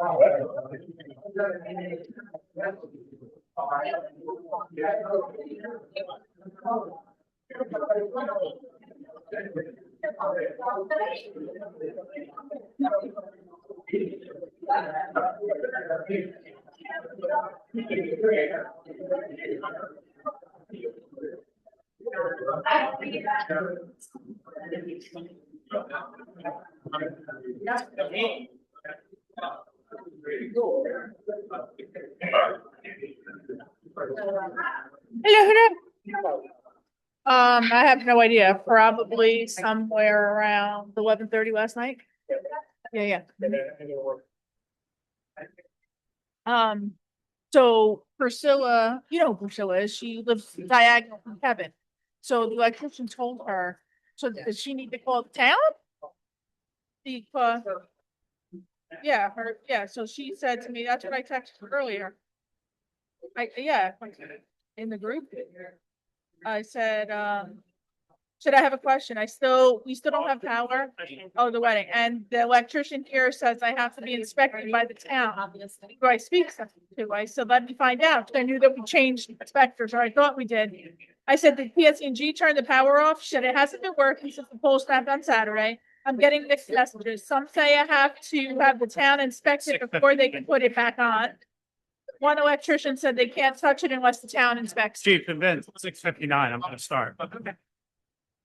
Hello. I have no idea. Probably somewhere around 11:30 last night. Yeah. So Priscilla, you know who Priscilla is. She lives diagonal from Kevin. So the electrician told her, so does she need to call the town? Because so she said to me, that's what I texted her earlier. In the group. I said, should I have a question? We still don't have power. Oh, the wedding. And the electrician here says I have to be inspected by the town. Who I speak to. I said, let me find out. I knew that we changed inspectors, or I thought we did. I said, did PSE&G turn the power off? She said, it hasn't been working since the pole snapped on Saturday. I'm getting mixed messages. Some say I have to have the town inspect it before they can put it back on. One electrician said they can't touch it unless the town inspects. Chief, and then 6:59, I'm gonna start. Okay.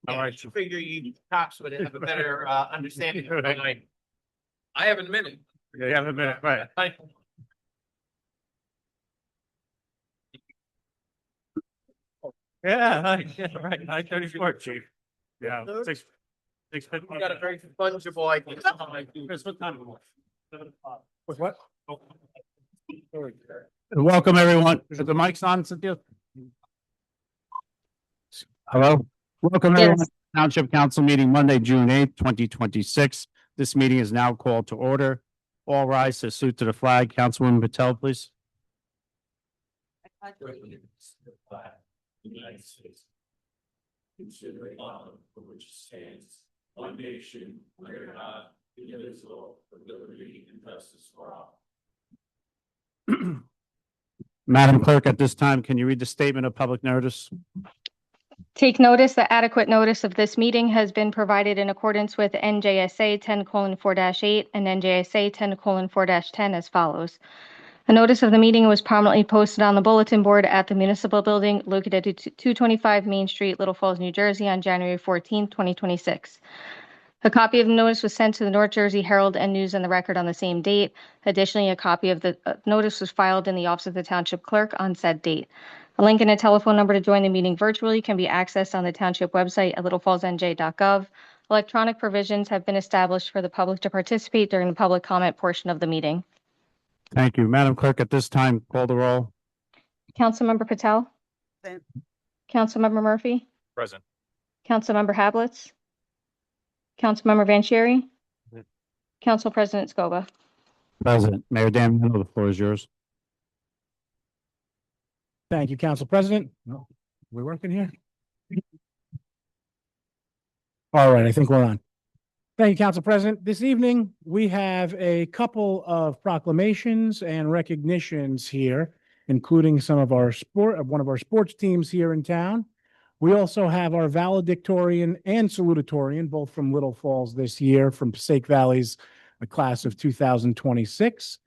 All right. I figure you cops would have a better understanding of it. I have a minute. Yeah, you have a minute, right? Yeah, right. 9:34, Chief. Yeah, 6:50. You got a very fungible idea. Chris, what time? With what? Welcome, everyone. Is the mic's on, Cynthia? Hello? Welcome, everyone. Yes. Township Council meeting Monday, June 8th, 2026. This meeting is now called to order. All rise to salute to the flag. Councilwoman Patel, please. United States. Consider honor for which it stands, one nation, under God, indivisible, with liberty and justice for all. Madam Clerk, at this time, can you read the statement of public notice? Take notice that adequate notice of this meeting has been provided in accordance with NJSA 10:4-8 and NJSA 10:4-10 as follows. A notice of the meeting was prominently posted on the bulletin board at the municipal building located at 225 Main Street, Little Falls, New Jersey on January 14, 2026. A copy of the notice was sent to the North Jersey Herald and News and the Record on the same date. Additionally, a copy of the notice was filed in the office of the Township Clerk on said date. A link and a telephone number to join the meeting virtually can be accessed on the Township website at littlefallsnj.gov. Electronic provisions have been established for the public to participate during the public comment portion of the meeting. Thank you. Madam Clerk, at this time, call the roll. Councilmember Patel? Present. Councilmember Murphy? Present. Councilmember Hablitz? Councilmember Vanchery? Council President Scoba? President. Mayor Dan, the floor is yours. Thank you, Council President. No, we're working here. All right, I think we're on. Thank you, Council President. This evening, we have a couple of proclamations and recognitions here, including one of our sports teams here in town. We also have our valedictorian and salutatorian, both from Little Falls this year, from Passaic Valley's the class of 2026.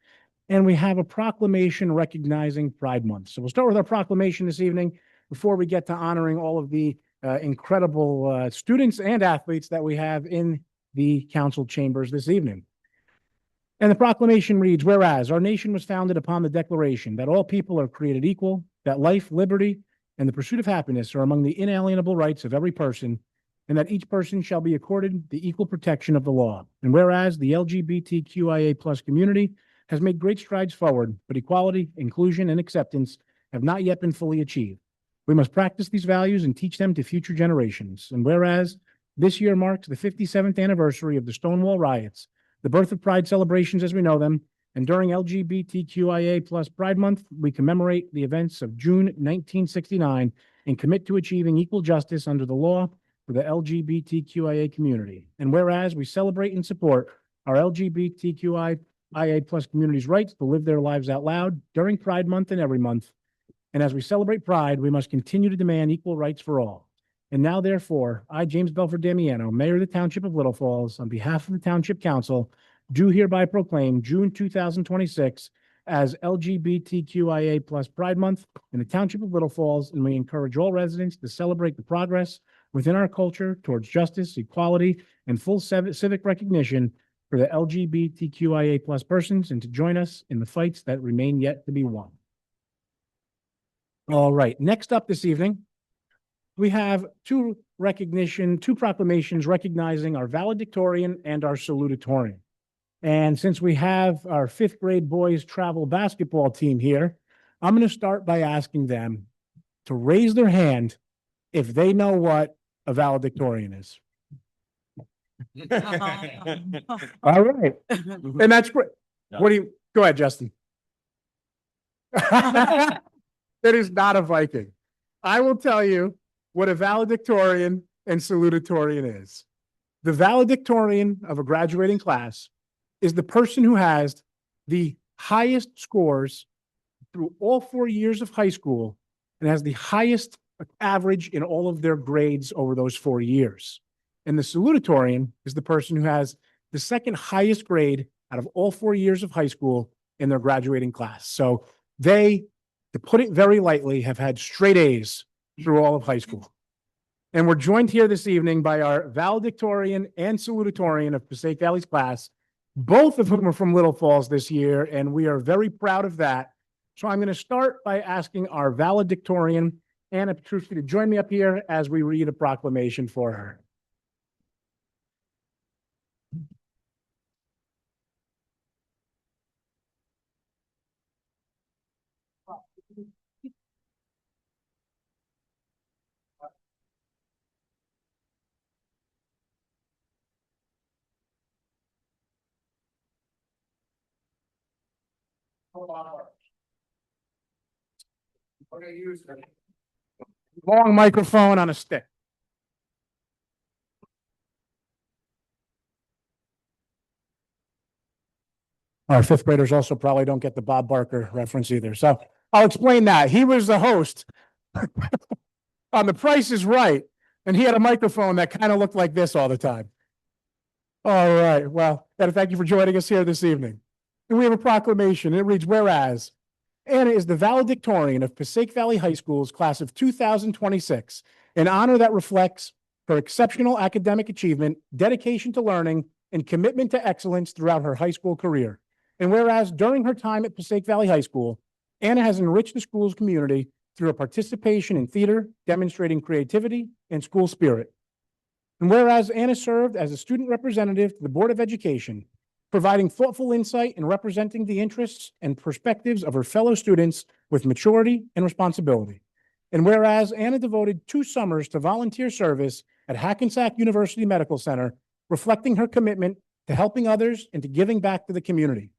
And we have a proclamation recognizing Pride Month. So we'll start with our proclamation this evening before we get to honoring all of the incredible students and athletes that we have in the council chambers this evening. And the proclamation reads, whereas our nation was founded upon the declaration that all people are created equal, that life, liberty, and the pursuit of happiness are among the inalienable rights of every person, and that each person shall be accorded the equal protection of the law. And whereas the LGBTQIA+ community has made great strides forward, but equality, inclusion, and acceptance have not yet been fully achieved. We must practice these values and teach them to future generations. And whereas this year marks the 57th anniversary of the Stonewall riots, the birth of Pride celebrations as we know them, and during LGBTQIA+ Pride Month, we commemorate the events of June 1969 and commit to achieving equal justice under the law for the LGBTQIA community. And whereas we celebrate and support our LGBTQI IA plus communities' rights to live their lives out loud during Pride Month and every month. And as we celebrate Pride, we must continue to demand equal rights for all. And now, therefore, I, James Belford Damiano, Mayor of the Township of Little Falls, on behalf of the Township Council, do hereby proclaim June 2026 as LGBTQIA plus Pride Month in the Township of Little Falls, and we encourage all residents to celebrate the progress within our culture towards justice, equality, and full civic recognition for the LGBTQIA plus persons, and to join us in the fights that remain yet to be won. All right, next up this evening, we have two proclamations recognizing our valedictorian and our salutatorian. And since we have our fifth grade boys travel basketball team here, I'm going to start by asking them to raise their hand if they know what a valedictorian is. All right. And that's great. What do you, go ahead, Justin. That is not a Viking. I will tell you what a valedictorian and salutatorian is. The valedictorian of a graduating class is the person who has the highest scores through all 4 years of high school and has the highest average in all of their grades over those 4 years. And the salutatorian is the person who has the second highest grade out of all 4 years of high school in their graduating class. So they, to put it very lightly, have had straight A's through all of high school. And we're joined here this evening by our valedictorian and salutatorian of Passaic Valley's class, both of whom are from Little Falls this year, and we are very proud of that. So I'm going to start by asking our valedictorian, Anna Petruski, to join me up here as we read a proclamation for her. Long microphone on a stick. Our fifth graders also probably don't get the Bob Barker reference either. So I'll explain that. He was the host on The Price is Right, and he had a microphone that kind of looked like this all the time. All right. Well, Anna, thank you for joining us here this evening. And we have a proclamation. It reads, whereas Anna is the valedictorian of Passaic Valley High School's class of 2026, an honor that reflects her exceptional academic achievement, dedication to learning, and commitment to excellence throughout her high school career. And whereas during her time at Passaic Valley High School, Anna has enriched the school's community through her participation in theater, demonstrating creativity and school spirit. And whereas Anna served as a student representative to the Board of Education, providing thoughtful insight and representing the interests and perspectives of her fellow students with maturity and responsibility. And whereas Anna devoted 2 summers to volunteer service at Hackensack University Medical Center, reflecting her commitment to helping others and to giving back to the community.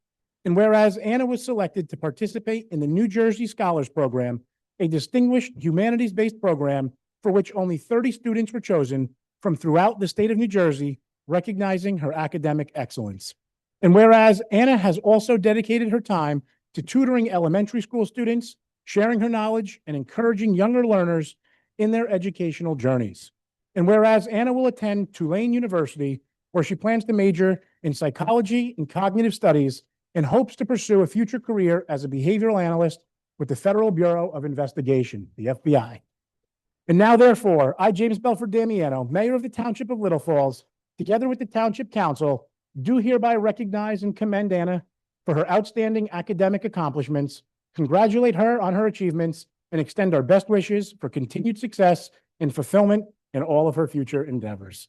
And whereas Anna was selected to participate in the New Jersey Scholars Program, a distinguished humanities-based program for which only 30 students were chosen from throughout the state of New Jersey, recognizing her academic excellence. And whereas Anna has also dedicated her time to tutoring elementary school students, sharing her knowledge, and encouraging younger learners in their educational journeys. And whereas Anna will attend Tulane University, where she plans to major in psychology and cognitive studies and hopes to pursue a future career as a behavioral analyst with the Federal Bureau of Investigation, the FBI. And now, therefore, I, James Belford Damiano, Mayor of the Township of Little Falls, together with the Township Council, do hereby recognize and commend Anna for her outstanding academic accomplishments, congratulate her on her achievements, and extend our best wishes for continued success and fulfillment in all of her future endeavors.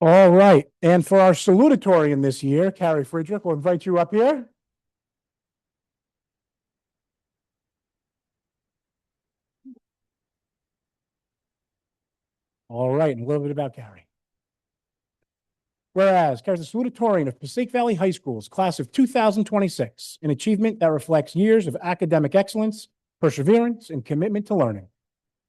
All right, and for our salutatorian this year, Carrie Friedrich, we'll invite you up here. All right, and a little bit about Carrie. Whereas Carrie's the salutatorian of Passaic Valley High School's class of 2026, an achievement that reflects years of academic excellence, perseverance, and commitment to learning.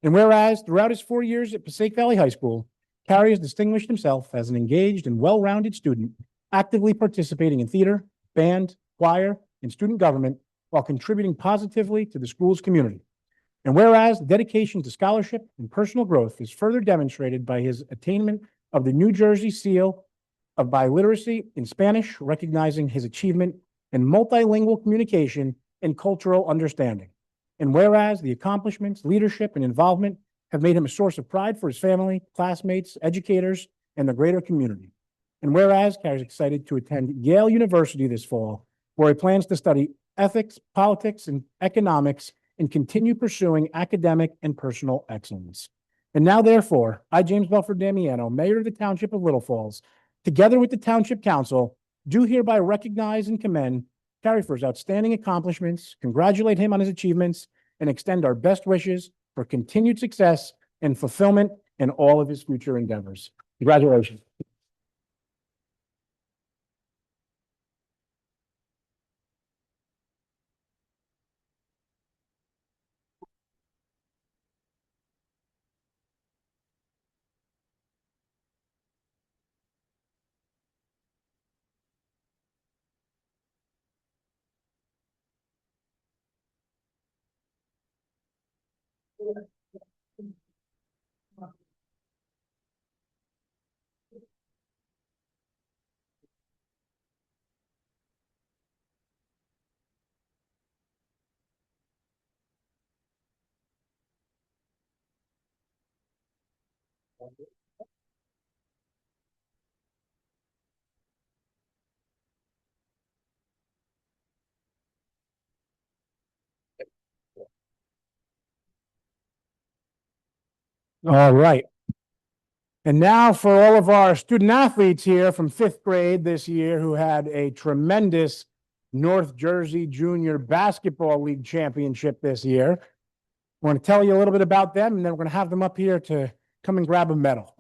And whereas throughout his 4 years at Passaic Valley High School, Carrie has distinguished himself as an engaged and well-rounded student, actively participating in theater, band, choir, and student government while contributing positively to the school's community. And whereas the dedication to scholarship and personal growth is further demonstrated by his attainment of the New Jersey Seal of Biliteracy in Spanish, recognizing his achievement in multilingual communication and cultural understanding. And whereas the accomplishments, leadership, and involvement have made him a source of pride for his family, classmates, educators, and the greater community. And whereas Carrie's excited to attend Yale University this fall, where he plans to study ethics, politics, and economics, and continue pursuing academic and personal excellence. And now, therefore, I, James Belford Damiano, Mayor of the Township of Little Falls, together with the Township Council, do hereby recognize and commend Carrie for his outstanding accomplishments, congratulate him on his achievements, and extend our best wishes for continued success and fulfillment in all of his future endeavors. Congratulations. All right. And now for all of our student athletes here from 5th grade this year who had a tremendous North Jersey Junior Basketball League championship this year. I want to tell you a little bit about them, and then we're going to have them up here to come and grab a medal.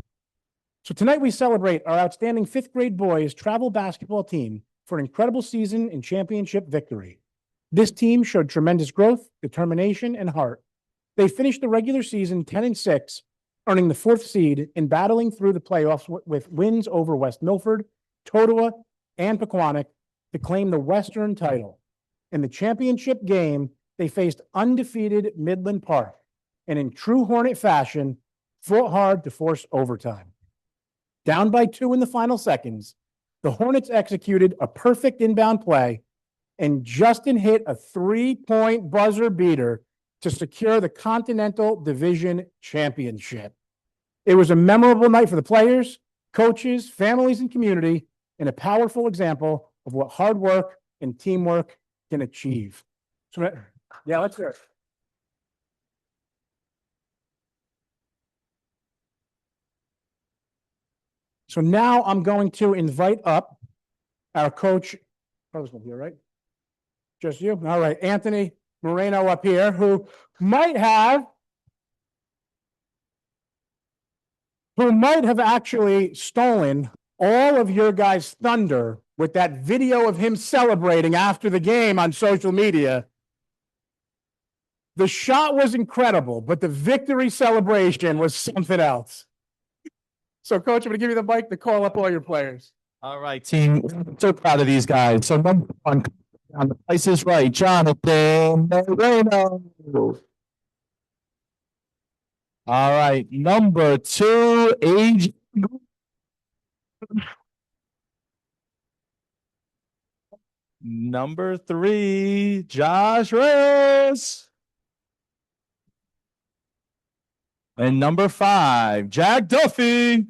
So tonight we celebrate our outstanding 5th grade boys travel basketball team for an incredible season and championship victory. This team showed tremendous growth, determination, and heart. They finished the regular season 10-6, earning the 4th seed and battling through the playoffs with wins over West Milford, Totowa, and Pequannock to claim the Western title. In the championship game, they faced undefeated Midland Park, and in true Hornet fashion, fought hard to force overtime. Down by 2 in the final seconds, the Hornets executed a perfect inbound play, and Justin hit a 3-point buzzer beater to secure the Continental Division Championship. It was a memorable night for the players, coaches, families, and community, and a powerful example of what hard work and teamwork can achieve. So, yeah, let's hear it. So now I'm going to invite up our coach. Carlos will be here, right? Just you? All right. Anthony Moreno up here, who might have actually stolen all of your guys' thunder with that video of him celebrating after the game on social media. The shot was incredible, but the victory celebration was something else. So, Coach, I'm going to give you the mic to call up all your players. All right, team. I'm so proud of these guys. So number one on the Price is Right, Jonathan Moreno. All right, number 2, age. Number 3, Josh Reyes. And number 5, Jack Duffy.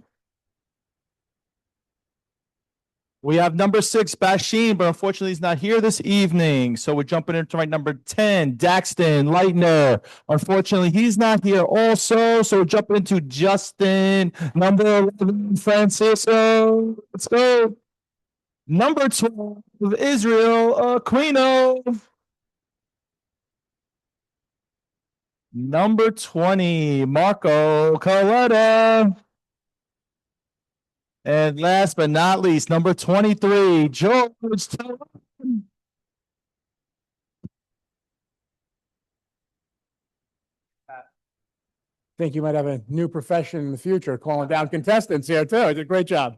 We have number 6, Basheen, but unfortunately he's not here this evening. So we're jumping into right number 10, Daxton Lightner. Unfortunately, he's not here also. So we're jumping into Justin, number 11, Francisco. Let's go. Number 12, Israel Aquino. Number 20, Marco Coletta. And last but not least, number 23, George Tillman. Think you might have a new profession in the future, calling down contestants here too. You did a great job.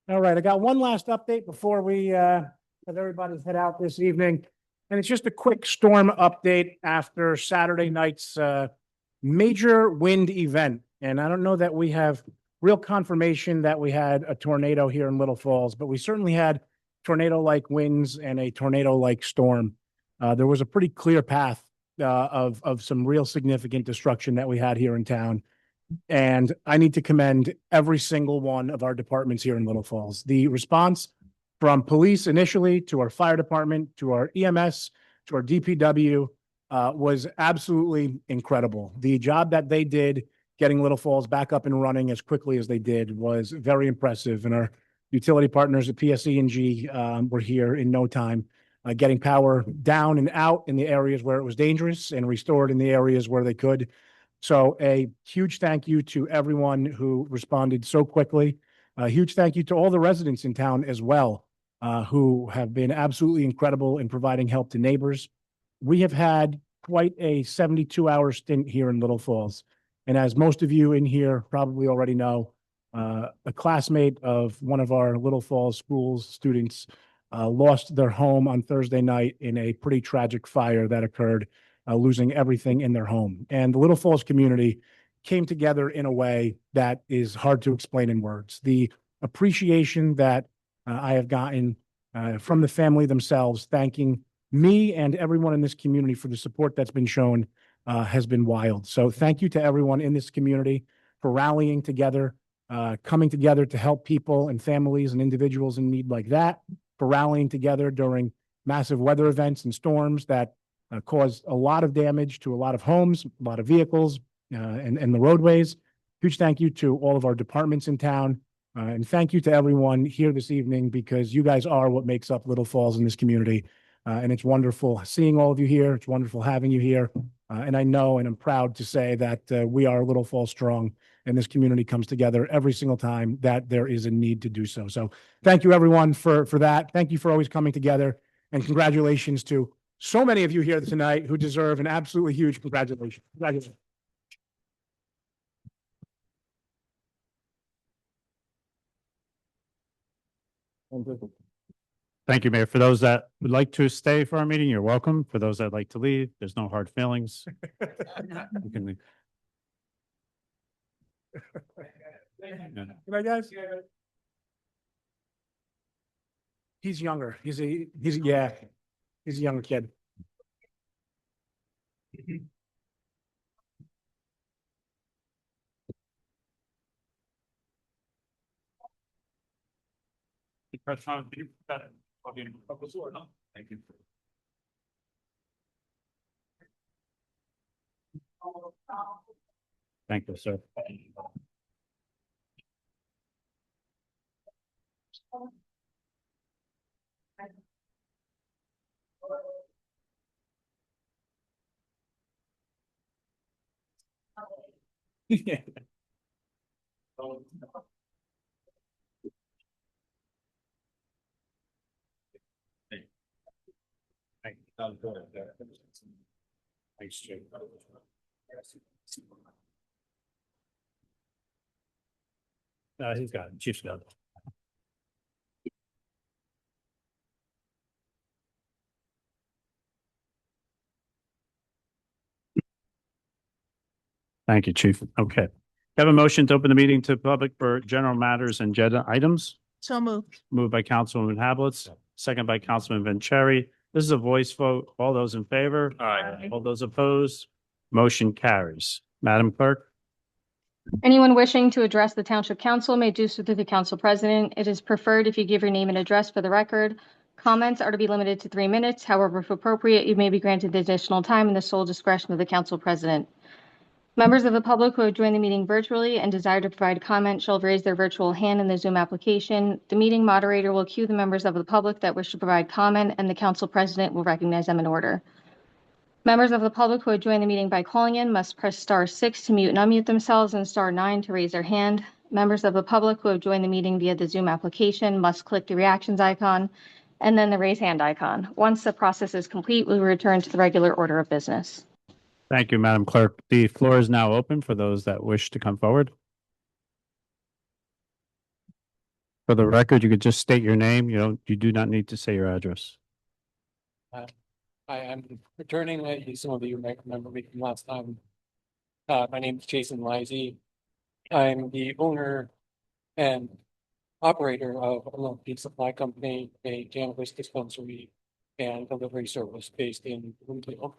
All right, I got one last update before we have everybody head out this evening. And it's just a quick storm update after Saturday night's major wind event. And I don't know that we have real confirmation that we had a tornado here in Little Falls, but we certainly had tornado-like winds and a tornado-like storm. There was a pretty clear path of some real significant destruction that we had here in town. And I need to commend every single one of our departments here in Little Falls. The response from police initially to our fire department, to our EMS, to our DPW was absolutely incredible. The job that they did getting Little Falls back up and running as quickly as they did was very impressive. And our utility partners at PSE&G were here in no time, getting power down and out in the areas where it was dangerous and restored in the areas where they could. So a huge thank you to everyone who responded so quickly. A huge thank you to all the residents in town as well, who have been absolutely incredible in providing help to neighbors. We have had quite a 72-hour stint here in Little Falls. And as most of you in here probably already know, a classmate of one of our Little Falls schools students lost their home on Thursday night in a pretty tragic fire that occurred, losing everything in their home. And the Little Falls community came together in a way that is hard to explain in words. The appreciation that I have gotten from the family themselves, thanking me and everyone in this community for the support that's been shown has been wild. So thank you to everyone in this community for rallying together, coming together to help people and families and individuals in need like that, for rallying together during massive weather events and storms that caused a lot of damage to a lot of homes, a lot of vehicles, and the roadways. Huge thank you to all of our departments in town. And thank you to everyone here this evening, because you guys are what makes up Little Falls in this community. And it's wonderful seeing all of you here. It's wonderful having you here. And I know and I'm proud to say that we are Little Falls strong, and this community comes together every single time that there is a need to do so. So thank you everyone for that. Thank you for always coming together, and congratulations to so many of you here tonight who deserve an absolutely huge congratulations. Congratulations. Thank you, Mayor. For those that would like to stay for our meeting, you're welcome. For those that like to leave, there's no hard feelings. You can leave. Good night, guys. He's younger. He's a younger kid. Thank you. Thank you, sir. Thanks, Jake. He's got it. Chief's got it. Thank you, Chief. Okay. Have a motion to open the meeting to public for general matters and agenda items. So moved. Moved by Councilwoman Hablitz, second by Councilman Vanchery. This is a voice vote. All those in favor? Aye. All those opposed? Motion carries. Madam Clerk? Anyone wishing to address the Township Council may do so through the Council President. It is preferred if you give your name and address for the record. Comments are to be limited to 3 minutes. However, if appropriate, you may be granted additional time in the sole discretion of the Council President. Members of the public who have joined the meeting virtually and desire to provide comment shall raise their virtual hand in the Zoom application. The meeting moderator will cue the members of the public that wish to provide comment, and the Council President will recognize them in order. Members of the public who have joined the meeting by calling in must press *6 to mute and unmute themselves and *9 to raise their hand. Members of the public who have joined the meeting via the Zoom application must click the reactions icon and then the raise hand icon. Once the process is complete, we will return to the regular order of business. Thank you, Madam Clerk. The floor is now open for those that wish to come forward. For the record, you could just state your name. You do not need to say your address. Hi, I'm returning. Some of you might remember me from last time. My name is Jason Lisey. I'm the owner and operator of a local supply company, a cannabis dispensary and delivery service based in Bloomfield.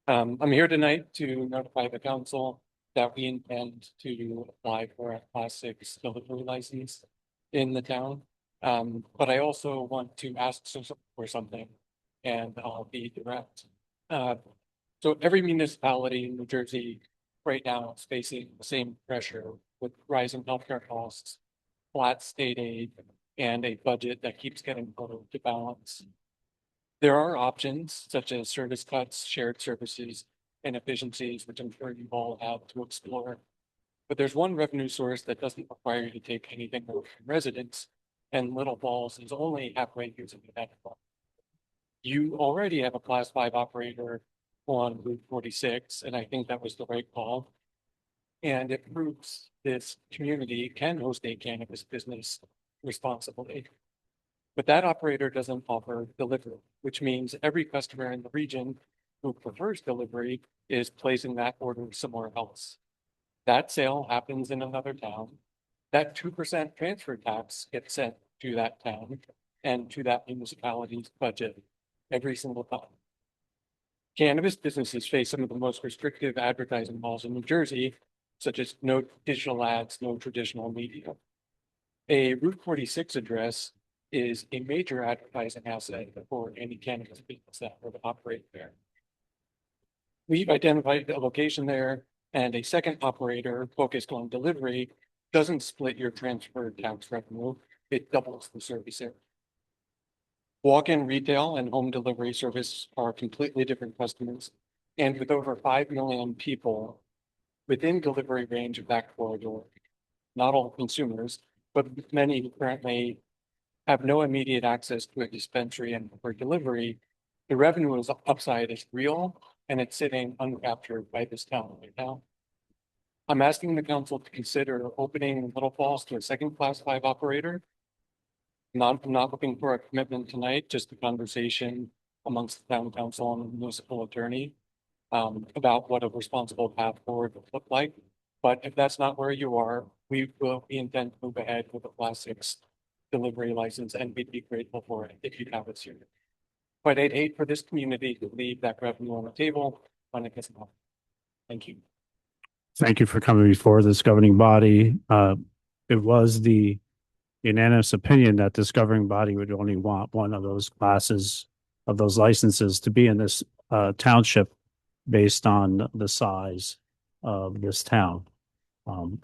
I'm here tonight to notify the council that we intend to apply for a Class 6 delivery license in the town. But I also want to ask for something, and I'll be direct. So every municipality in New Jersey right now is facing the same pressure with rising healthcare costs, flat state aid, and a budget that keeps getting pulled to balance. There are options such as service cuts, shared services, and efficiencies, which I'm sure you all have to explore. But there's one revenue source that doesn't require you to take anything away from residents, and Little Falls is only halfway using the network. You already have a Class 5 operator on Route 46, and I think that was the right call. And it proves this community can host a cannabis business responsibly. But that operator doesn't offer delivery, which means every customer in the region who prefers delivery is placing that order somewhere else. That sale happens in another town. That 2% transfer tax gets sent to that town and to that municipality's budget every single time. Cannabis businesses face some of the most restrictive advertising laws in New Jersey, such as no digital ads, no traditional media. A Route 46 address is a major advertising asset for any cannabis business that would operate there. We've identified a location there, and a second operator focused on delivery doesn't split your transfer tax revenue, it doubles the service area. Walk-in retail and home delivery service are completely different customers, and with over 5 million people within delivery range of that corridor, not all consumers, but many who currently have no immediate access to a dispensary and for delivery, the revenue upside is real, and it's sitting uncaptured by this town right now. I'm asking the council to consider opening Little Falls to a second Class 5 operator. I'm not looking for a commitment tonight, just a conversation amongst the town council and the municipal attorney about what a responsible path forward would look like. But if that's not where you are, we intend to move ahead with a Class 6 delivery license, and we'd be grateful for it if you'd have us here. But I'd hate for this community to leave that revenue on the table when it gets enough. Thank you. Thank you for coming before this governing body. It was the unanimous opinion that this governing body would only want one of those classes of those licenses to be in this township based on the size of this town.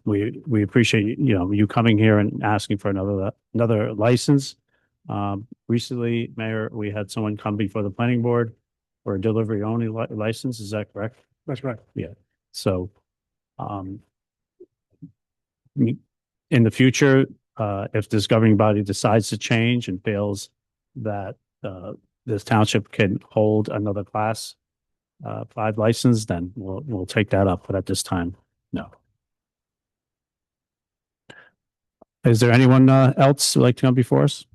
We appreciate you coming here and asking for another license. Recently, Mayor, we had someone come before the planning board for a delivery only license. Is that correct? That's right. Yeah. So In the future, if this governing body decides to change and feels that, this township can hold another class, 5 license, then we'll take that up. But at this time, no. Is there anyone, else who'd like to come before us?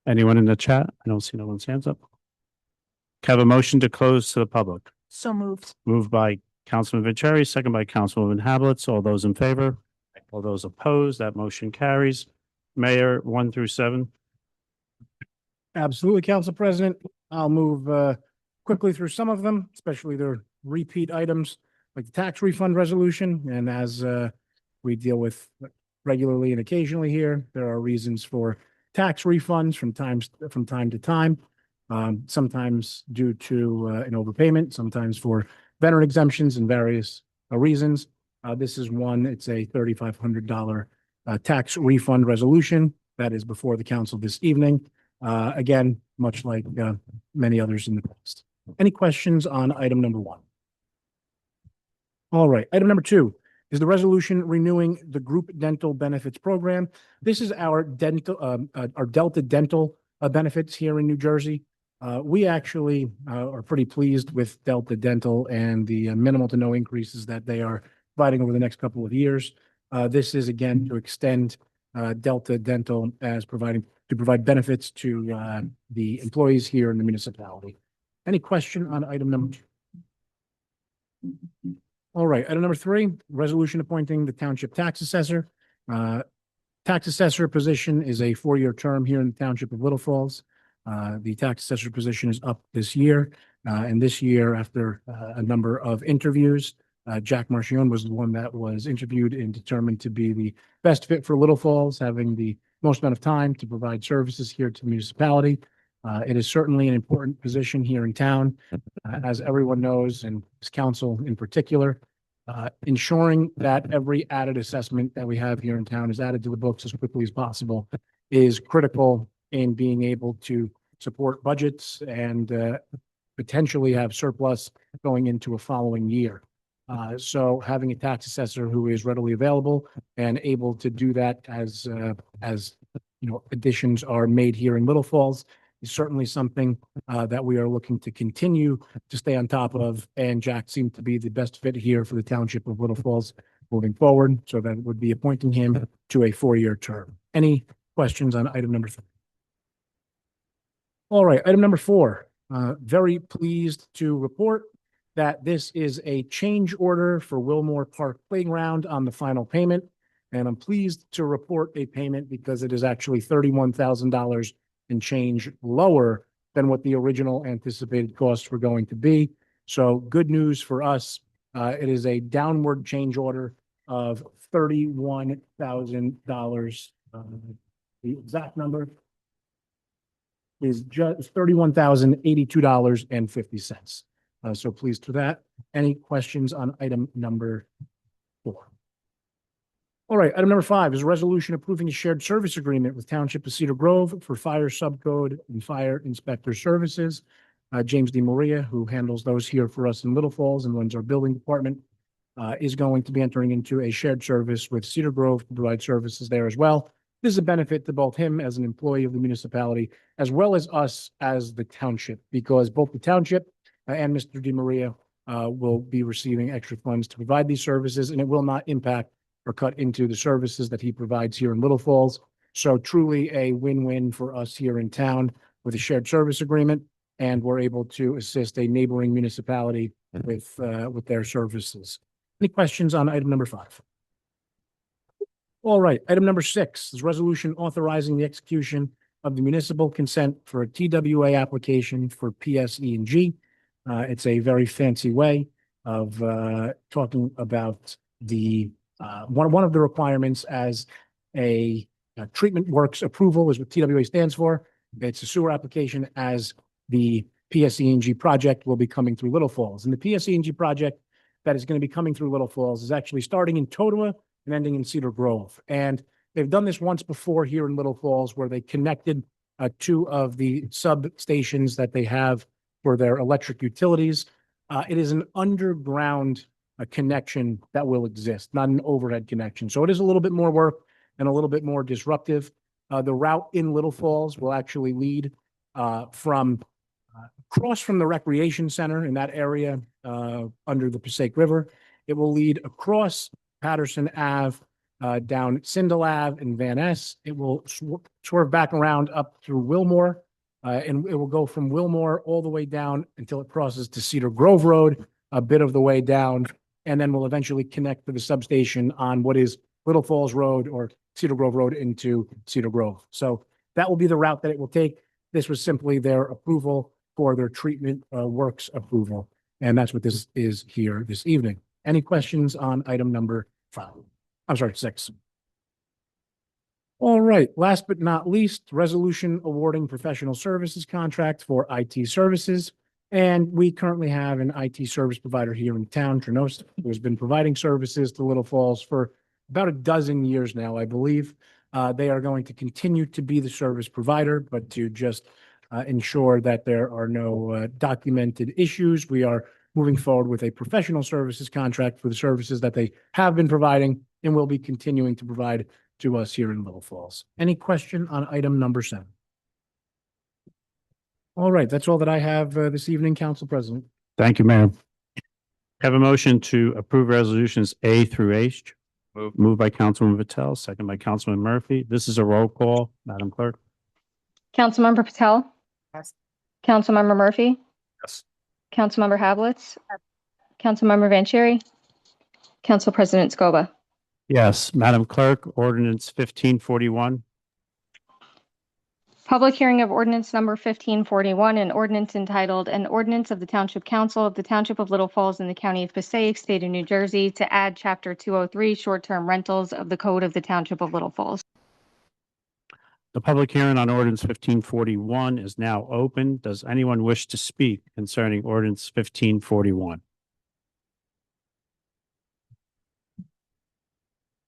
Anyone in the chat? I don't see no one's hands up. Can I have a motion to close to the public? So moved. Moved by Councilman Vanchery, second by Councilwoman Hablitz. All those in favor? All those opposed? That motion carries. Mayor, 1 through 7. Absolutely, Council President. I'll move quickly through some of them, especially their repeat items like the tax refund resolution. And as we deal with regularly and occasionally here, there are reasons for tax refunds from time to time. Sometimes due to an overpayment, sometimes for veteran exemptions and various reasons. This is one, it's a $3,500 tax refund resolution that is before the council this evening. Again, much like many others in the past. Any questions on item number 1? All right, item number 2 is the resolution renewing the group dental benefits program. This is our Delta dental benefits here in New Jersey. We actually are pretty pleased with Delta Dental and the minimal to no increases that they are providing over the next couple of years. This is again to extend Delta Dental as provide benefits to the employees here in the municipality. Any question on item number 2? All right, item number 3, resolution appointing the township tax assessor. Tax assessor position is a 4-year term here in the township of Little Falls. The tax assessor position is up this year. And this year, after a number of interviews, Jack Marchione was the one that was interviewed and determined to be the best fit for Little Falls, having the most amount of time to provide services here to the municipality. It is certainly an important position here in town, as everyone knows, and this council in particular. Ensuring that every added assessment that we have here in town is added to the books as quickly as possible is critical in being able to support budgets and potentially have surplus going into a following year. So having a tax assessor who is readily available and able to do that as additions are made here in Little Falls is certainly something that we are looking to continue to stay on top of. And Jack seemed to be the best fit here for the township of Little Falls moving forward. So that would be appointing him to a 4-year term. Any questions on item number 3? All right, item number 4. Very pleased to report that this is a change order for Wilmore Park Playground on the final payment. And I'm pleased to report a payment because it is actually $31,000 and change lower than what the original anticipated costs were going to be. So good news for us. It is a downward change order of $31,000. The exact number is just $31,082.50. So pleased for that. Any questions on item number 4? All right, item number 5 is a resolution approving a shared service agreement with Township of Cedar Grove for fire subcode and fire inspector services. James DeMaria, who handles those here for us in Little Falls and runs our building department, is going to be entering into a shared service with Cedar Grove to provide services there as well. This is a benefit to both him as an employee of the municipality, as well as us as the township, because both the township and Mr. DeMaria will be receiving extra funds to provide these services, and it will not impact or cut into the services that he provides here in Little Falls. So truly a win-win for us here in town with a shared service agreement, and we're able to assist a neighboring municipality with their services. Any questions on item number 5? All right, item number 6 is resolution authorizing the execution of the municipal consent for a TWA application for PSE&G. It's a very fancy way of talking about the one of the requirements as a treatment works approval is what TWA stands for. It's a sewer application as the PSE&G project will be coming through Little Falls. And the PSE&G project that is going to be coming through Little Falls is actually starting in Totowa and ending in Cedar Grove. And they've done this once before here in Little Falls where they connected 2 of the substations that they have for their electric utilities. It is an underground connection that will exist, not an overhead connection. So it is a little bit more work and a little bit more disruptive. The route in Little Falls will actually lead from across from the recreation center in that area under the Passaic River. It will lead across Patterson Ave, down Sindel Ave and Van Ness. It will swerve back around up through Wilmore, and it will go from Wilmore all the way down until it crosses to Cedar Grove Road, a bit of the way down, and then will eventually connect to the substation on what is Little Falls Road or Cedar Grove Road into Cedar Grove. So that will be the route that it will take. This was simply their approval for their treatment works approval. And that's what this is here this evening. Any questions on item number 5? I'm sorry, 6. All right, last but not least, resolution awarding professional services contract for IT services. And we currently have an IT service provider here in town, Trinos, who has been providing services to Little Falls for about a dozen years now, I believe. They are going to continue to be the service provider, but to just ensure that there are no documented issues, we are moving forward with a professional services contract for the services that they have been providing and will be continuing to provide to us here in Little Falls. Any question on item number 7? All right, that's all that I have this evening, Council President. Thank you, Mayor. Have a motion to approve resolutions A through H. Moved by Councilman Patel, second by Councilman Murphy. This is a roll call. Madam Clerk? Councilmember Patel? Yes. Councilmember Murphy? Yes. Councilmember Hablitz, Councilmember Vanchery, Council President Scoba. Yes. Madam Clerk, ordinance 1541. Public hearing of ordinance number 1541, an ordinance entitled, An Ordinance of the Township Council of the Township of Little Falls in the County of Passaic, State of New Jersey, to add Chapter 203, Short-Term Rentals of the Code of the Township of Little Falls. The public hearing on ordinance 1541 is now open. Does anyone wish to speak concerning ordinance 1541?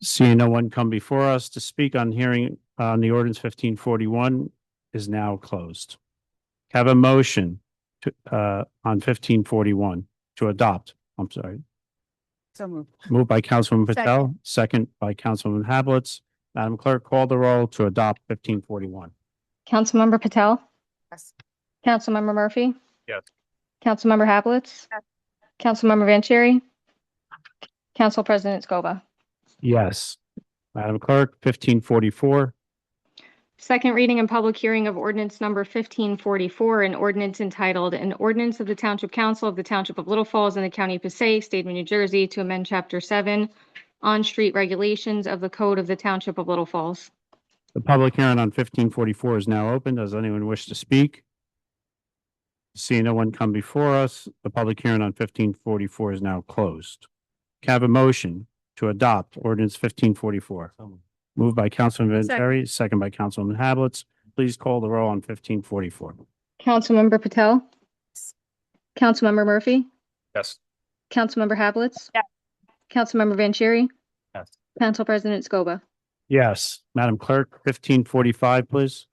Seeing no one come before us to speak on hearing on the ordinance 1541 is now closed. Have a motion to on 1541 to adopt. I'm sorry. So moved. Moved by Councilwoman Patel, second by Councilwoman Hablitz. Madam Clerk, call the roll to adopt 1541. Councilmember Patel? Yes. Councilmember Murphy? Yes. Councilmember Hablitz, Yes. Councilmember Vanchery, Council President Scoba. Yes. Madam Clerk, 1544. Second reading and public hearing of ordinance number 1544, an ordinance entitled, An Ordinance of the Township Council of the Township of Little Falls in the County of Passaic, State of New Jersey, to amend Chapter 7, On-Street Regulations of the Code of the Township of Little Falls. The public hearing on 1544 is now open. Does anyone wish to speak? Seeing no one come before us, the public hearing on 1544 is now closed. Can I have a motion to adopt ordinance 1544? Moved by Councilman Vanchery, second by Councilwoman Hablitz. Please call the roll on 1544. Councilmember Patel? Councilmember Murphy? Yes. Councilmember Hablitz, Yes. Councilmember Vanchery? Yes. Council President Scoba. Yes. Madam Clerk, 1545, please.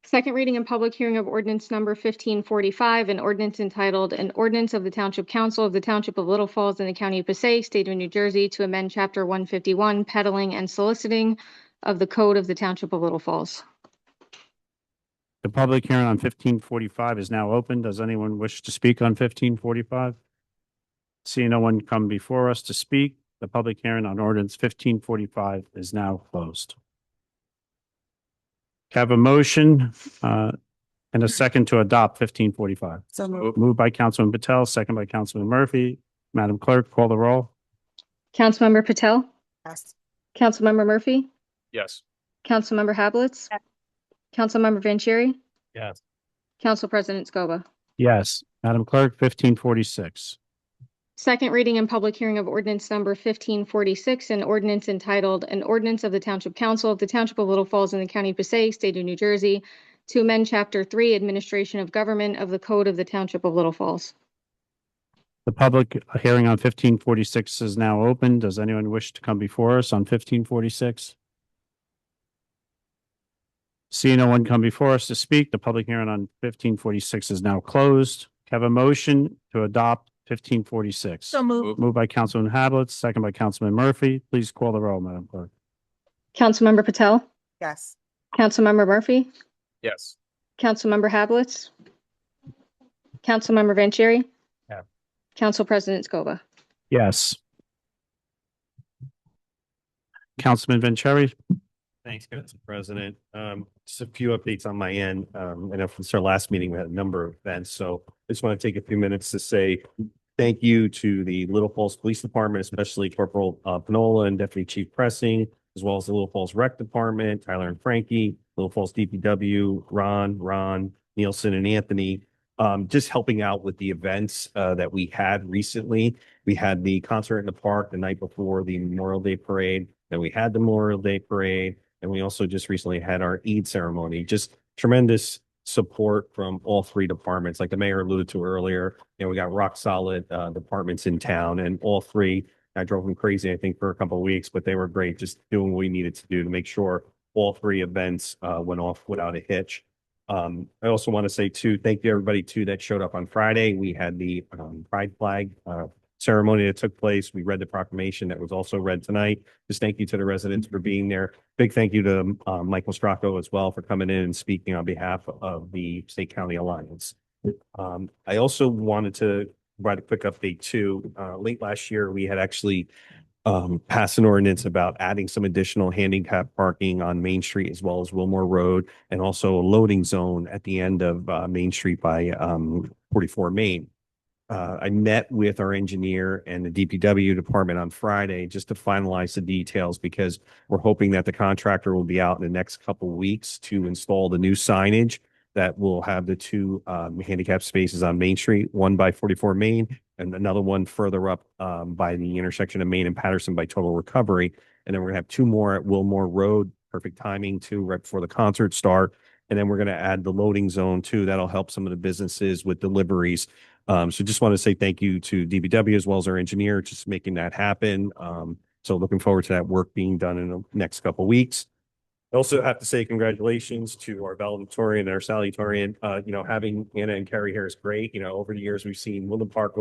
Second reading and public hearing of ordinance number 1545, an ordinance entitled, An Ordinance of the Township Council of the Township of Little Falls in the County of Passaic, State of New Jersey, to amend Chapter 151, Peddling and Soliciting of the Code of the Township of Little Falls. The public hearing on 1545 is now open. Does anyone wish to speak on 1545? Seeing no one come before us to speak, the public hearing on ordinance 1545 is now closed. Have a motion and a second to adopt 1545. So moved. Moved by Councilman Patel, second by Councilman Murphy. Madam Clerk, call the roll. Councilmember Patel? Yes. Councilmember Murphy? Yes. Councilmember Hablitz, Yes. Councilmember Vanchery? Yes. Council President Scoba. Yes. Madam Clerk, 1546. Second reading and public hearing of ordinance number 1546, an ordinance entitled, An Ordinance of the Township Council of the Township of Little Falls in the County of Passaic, State of New Jersey, to amend Chapter 3, Administration of Government of the Code of the Township of Little Falls. The public hearing on 1546 is now open. Does anyone wish to come before us on 1546? Seeing no one come before us to speak, the public hearing on 1546 is now closed. Have a motion to adopt 1546. So move. Moved by Councilman Hablitz, second by Councilman Murphy. Please call the roll, Madam Clerk. Councilmember Patel, Yes. Councilmember Murphy, Yes. Councilmember Havelitz, Councilmember Vanchery. Yeah. Council President Scoba. Yes. Councilman Vanchery. Thanks, Council President. Just a few updates on my end. I know since our last meeting, we had a number of events, so I just want to take a few minutes to say thank you to the Little Falls Police Department, especially Corporal Panola and Deputy Chief Pressing, as well as the Little Falls Rec Department, Tyler and Frankie, Little Falls DPW, Ron, Nielsen and Anthony, just helping out with the events that we had recently. We had the concert in the park the night before the Memorial Day Parade. Then we had the Memorial Day Parade. And we also just recently had our Eid ceremony. Just tremendous support from all three departments. Like the mayor alluded to earlier, we got rock solid departments in town, and all three. I drove them crazy, I think, for a couple of weeks, but they were great, just doing what we needed to do to make sure all three events went off without a hitch. I also want to say too, thank you everybody too that showed up on Friday. We had the pride flag ceremony that took place. We read the proclamation that was also read tonight. Just thank you to the residents for being there. Big thank you to Michael Stracco as well for coming in and speaking on behalf of the State County Alliance. I also wanted to provide a quick update too. Late last year, we had actually passed an ordinance about adding some additional handicap parking on Main Street as well as Wilmore Road, and also a loading zone at the end of Main Street by 44 Main. I met with our engineer and the DPW department on Friday just to finalize the details, because we're hoping that the contractor will be out in the next couple of weeks to install the new signage that will have the two handicap spaces on Main Street, one by 44 Main and another one further up by the intersection of Main and Patterson by Total Recovery. And then we're gonna have two more at Wilmore Road, perfect timing too, right before the concert start. And then we're gonna add the loading zone too. That'll help some of the businesses with deliveries. So just want to say thank you to DBW as well as our engineer, just making that happen. So looking forward to that work being done in the next couple of weeks. I also have to say congratulations to our valedictorian and our salutatorian. Having Anna and Carrie here is great. Over the years, we've seen Woodland Park.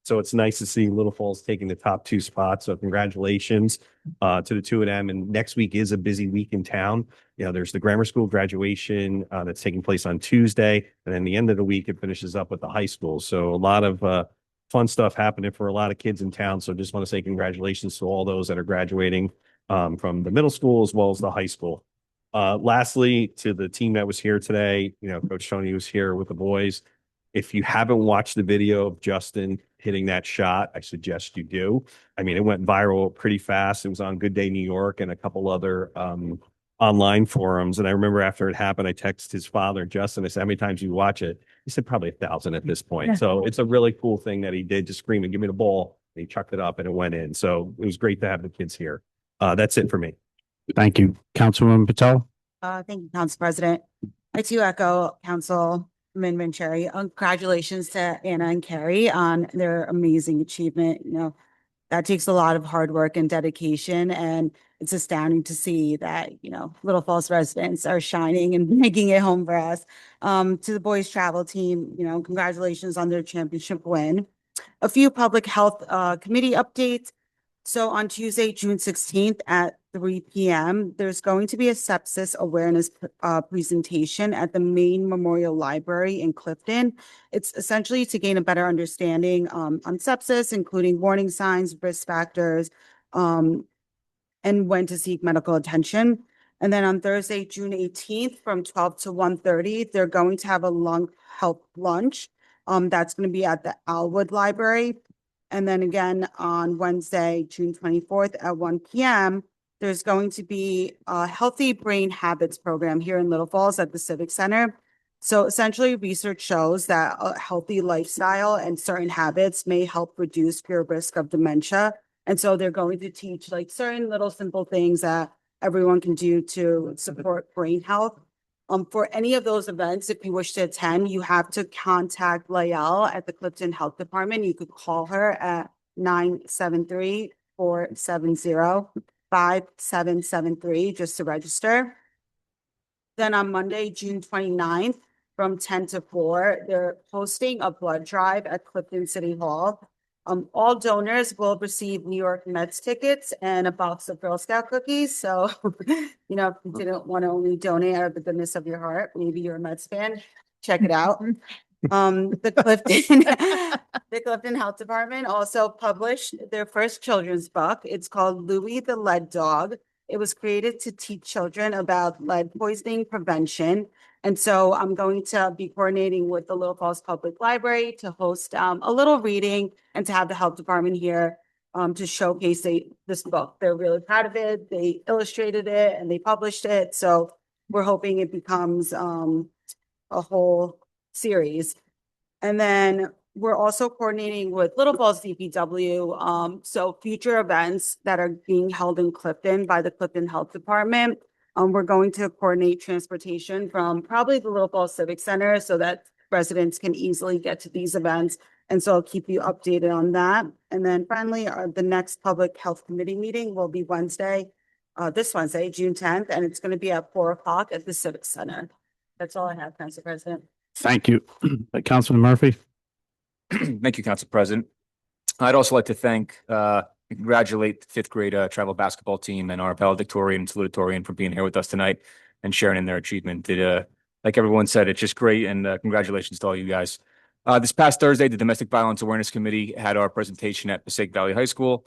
So it's nice to see Little Falls taking the top two spots. So congratulations to the two of them. And next week is a busy week in town. There's the grammar school graduation that's taking place on Tuesday. And then the end of the week, it finishes up with the high school. So a lot of fun stuff happening for a lot of kids in town. So just want to say congratulations to all those that are graduating from the middle school as well as the high school. Lastly, to the team that was here today, Coach Tony was here with the boys. If you haven't watched the video of Justin hitting that shot, I suggest you do. I mean, it went viral pretty fast. It was on Good Day New York and a couple other online forums. And I remember after it happened, I texted his father, Justin. I said, how many times you watch it? He said, probably 1,000 at this point. Yeah. So it's a really cool thing that he did, just screaming, give me the ball. And he chucked it up and it went in. So it was great to have the kids here. That's it for me. Thank you. Councilwoman Patel. Thank you, Council President. I too echo Councilman Vanchery. Congratulations to Anna and Carrie on their amazing achievement. That takes a lot of hard work and dedication, and it's astounding to see that, Little Falls residents are shining and making it home for us. To the boys travel team, congratulations on their championship win. A few public health committee updates. So on Tuesday, June 16th at 3 p.m., there's going to be a sepsis awareness presentation at the main Memorial Library in Clifton. It's essentially to gain a better understanding on sepsis, including warning signs, risk factors, and when to seek medical attention. And then on Thursday, June 18th, from 12 to 1:30, they're going to have a lung health lunch. That's going to be at the Alwood Library. And then again, on Wednesday, June 24th at 1 p.m., there's going to be a Healthy Brain Habits program here in Little Falls at the Civic Center. So essentially, research shows that a healthy lifestyle and certain habits may help reduce your risk of dementia. And so they're going to teach certain little simple things that everyone can do to support brain health. For any of those events, if you wish to attend, you have to contact Lael at the Clifton Health Department. You could call her at 973-470-5773 just to register. Then on Monday, June 29th, from 10 to 4. They're hosting a blood drive at Clifton City Hall. All donors will receive New York Mets tickets and a box of Girl Scout cookies. So, if you didn't want to only donate out of the goodness of your heart, maybe you're a Mets fan, check it out. The Clifton Health Department also published their first children's book. It's called Louie the Lead Dog. It was created to teach children about lead poisoning prevention. And so I'm going to be coordinating with the Little Falls Public Library to host a little reading and to have the health department here to showcase this book. They're really proud of it. They illustrated it and they published it. So we're hoping it becomes a whole series. And then we're also coordinating with Little Falls DPW. So future events that are being held in Clifton by the Clifton Health Department. We're going to coordinate transportation from probably the Little Falls Civic Center so that residents can easily get to these events. And so I'll keep you updated on that. And then finally, the next Public Health Committee meeting will be this Wednesday, June 10th, and it's going to be at 4 o'clock at the Civic Center. That's all I have, Council President. Thank you. Councilman Murphy. Thank you, Council President. I'd also like to thank, congratulate the fifth grade travel basketball team and our valedictorian and salutatorian for being here with us tonight and sharing in their achievement. Like everyone said, it's just great, and congratulations to all you guys. This past Thursday, the Domestic Violence Awareness Committee had our presentation at Passaic Valley High School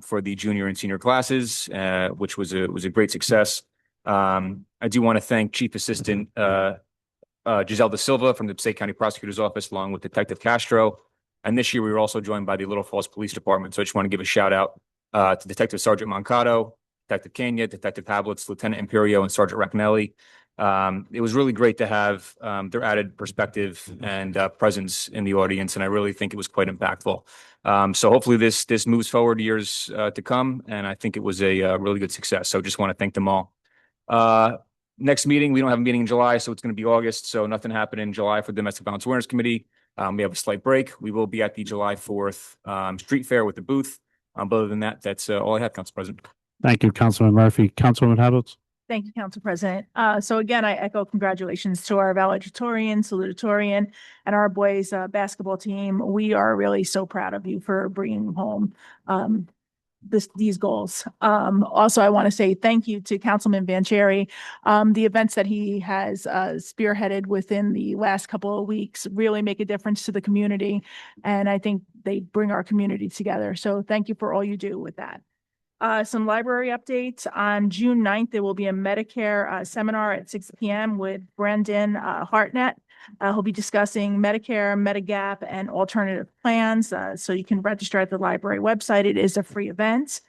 for the junior and senior classes, which was a great success. I do want to thank Chief Assistant Giselle Da Silva from the Passaic County Prosecutor's Office, along with Detective Castro. And this year, we were also joined by the Little Falls Police Department. So I just want to give a shout out to Detective Sergeant Mancato, Detective Kenya, Detective Hablitz, Lieutenant Imperio, and Sergeant Racanelli. It was really great to have their added perspective and presence in the audience, and I really think it was quite impactful. So hopefully this moves forward years to come, and I think it was a really good success. So just want to thank them all. Next meeting, we don't have a meeting in July, so it's going to be August. So nothing happened in July for the Domestic Violence Awareness Committee. We have a slight break. We will be at the July 4th street fair with the booth. But other than that, that's all I have, Council President. Thank you, Councilman Murphy. Councilwoman Hablitz. Thank you, Council President. So again, I echo congratulations to our valedictorian, salutatorian, and our boys basketball team. We are really so proud of you for bringing home these goals. Also, I want to say thank you to Councilman Vanchery. The events that he has spearheaded within the last couple of weeks really make a difference to the community, and I think they bring our community together. So thank you for all you do with that. Some library updates. On June 9th, there will be a Medicare seminar at 6 p.m. with Brendan Hartnett. He'll be discussing Medicare, Medigap, and alternative plans. So you can register at the library website. It is a free event.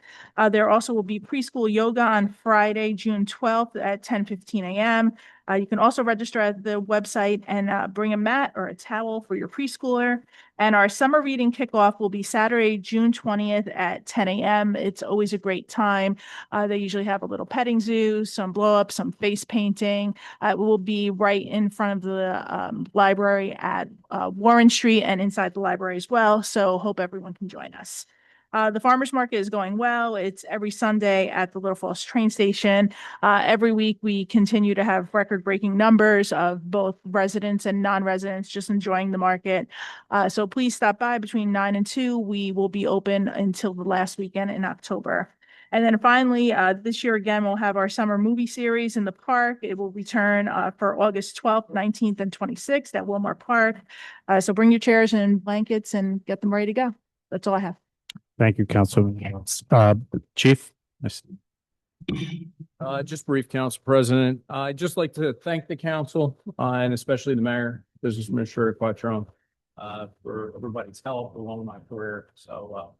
There also will be preschool yoga on Friday, June 12th at 10:15 a.m. You can also register at the website and bring a mat or a towel for your preschooler. And our summer reading kickoff will be Saturday, June 20th at 10 a.m. It's always a great time. They usually have a little petting zoo, some blow up, some face painting. It will be right in front of the library at Warren Street and inside the library as well. So hope everyone can join us. The farmers market is going well. It's every Sunday at the Little Falls train station. Every week we continue to have record-breaking numbers of both residents and non-residents just enjoying the market. So please stop by between 9 and 2. We will be open until the last weekend in October. And then finally, this year again, we'll have our summer movie series in the park. It will return for August 12th, 19th, and 26th at Wilmar Park. So bring your chairs and blankets and get them ready to go. That's all I have. Thank you, Councilman. Chief. Just brief, Council President. I'd just like to thank the council and especially the mayor, Business Administrator Quattrone, for everybody's help along my career. So,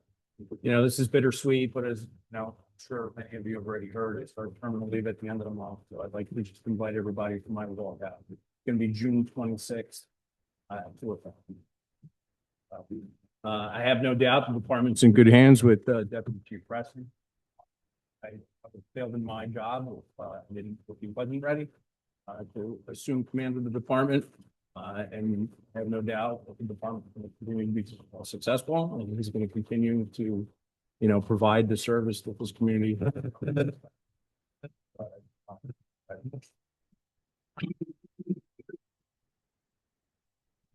this is bittersweet, but as I'm sure many of you have already heard, it's our terminal leave at the end of the month. So I'd like to just invite everybody for my walkout. It's going to be June 26th. I have no doubt the department's in good hands with Deputy Chief Preston. I failed in my job if he wasn't ready to assume command of the department, and I have no doubt that the department is going to continue to be successful, and he's going to continue to, provide the service to this community.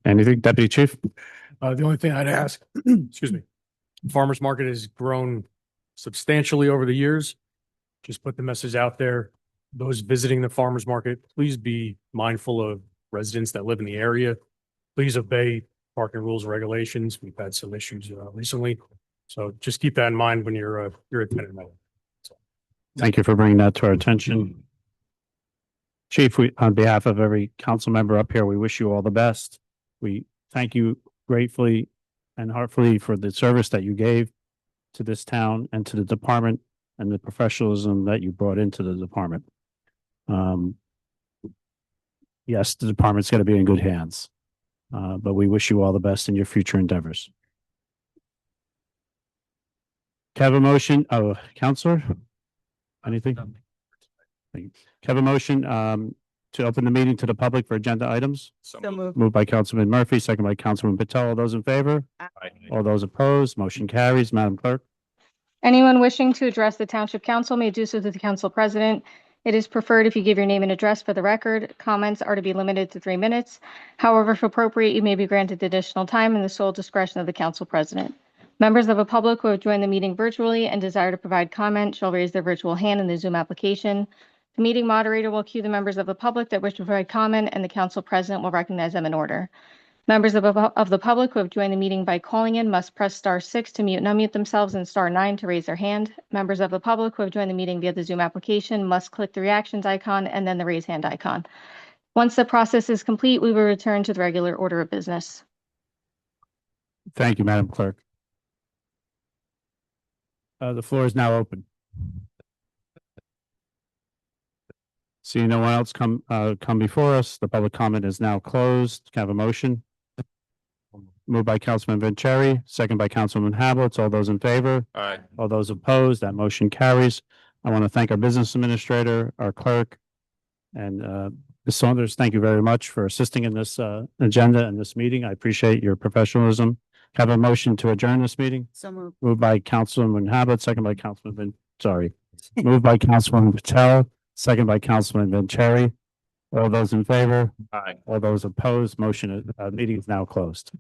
Anything, Deputy Chief? The only thing I'd ask, excuse me, farmer's market has grown substantially over the years. Just put the message out there. Those visiting the farmer's market, please be mindful of residents that live in the area. Please obey parking rules and regulations. We've had some issues recently. So just keep that in mind when you're attending that. Thank you for bringing that to our attention. Chief, on behalf of every council member up here, we wish you all the best. We thank you gratefully and heartfully for the service that you gave to this town and to the department and the professionalism that you brought into the department. Yes, the department's going to be in good hands, but we wish you all the best in your future endeavors. Can I have a motion? Oh, Counselor? Anything? Thank you. Can I have a motion to open the meeting to the public for agenda items? So moved. Moved by Councilman Murphy, second by Councilman Patel. All those in favor? All those opposed? Motion carries. Madam Clerk? Anyone wishing to address the Township Council may do so to the Council President. It is preferred if you give your name and address for the record. Comments are to be limited to 3 minutes. However, if appropriate, you may be granted additional time in the sole discretion of the Council President. Members of the public who have joined the meeting virtually and desire to provide comment shall raise their virtual hand in the Zoom application. The meeting moderator will cue the members of the public that wish to provide comment, and the Council President will recognize them in order. Members of the public who have joined the meeting by calling in must press *6 to mute and unmute themselves and *9 to raise their hand. Members of the public who have joined the meeting via the Zoom application must click the reactions icon and then the raise hand icon. Once the process is complete, we will return to the regular order of business. Thank you, Madam Clerk. The floor is now open. Seeing no one else come before us, the public comment is now closed. Can I have a motion? Moved by Councilman Vanchery, second by Councilman Hablitz. All those in favor? Aye. All those opposed? That motion carries. I want to thank our business administrator, our clerk, and Ms. Saunders. Thank you very much for assisting in this agenda and this meeting. I appreciate your professionalism. Have a motion to adjourn this meeting? So moved. Moved by Councilman Hablitz, second by moved by Councilman Patel, second by Councilman Vanchery. All those in favor? Aye. All those opposed? Meeting is now closed.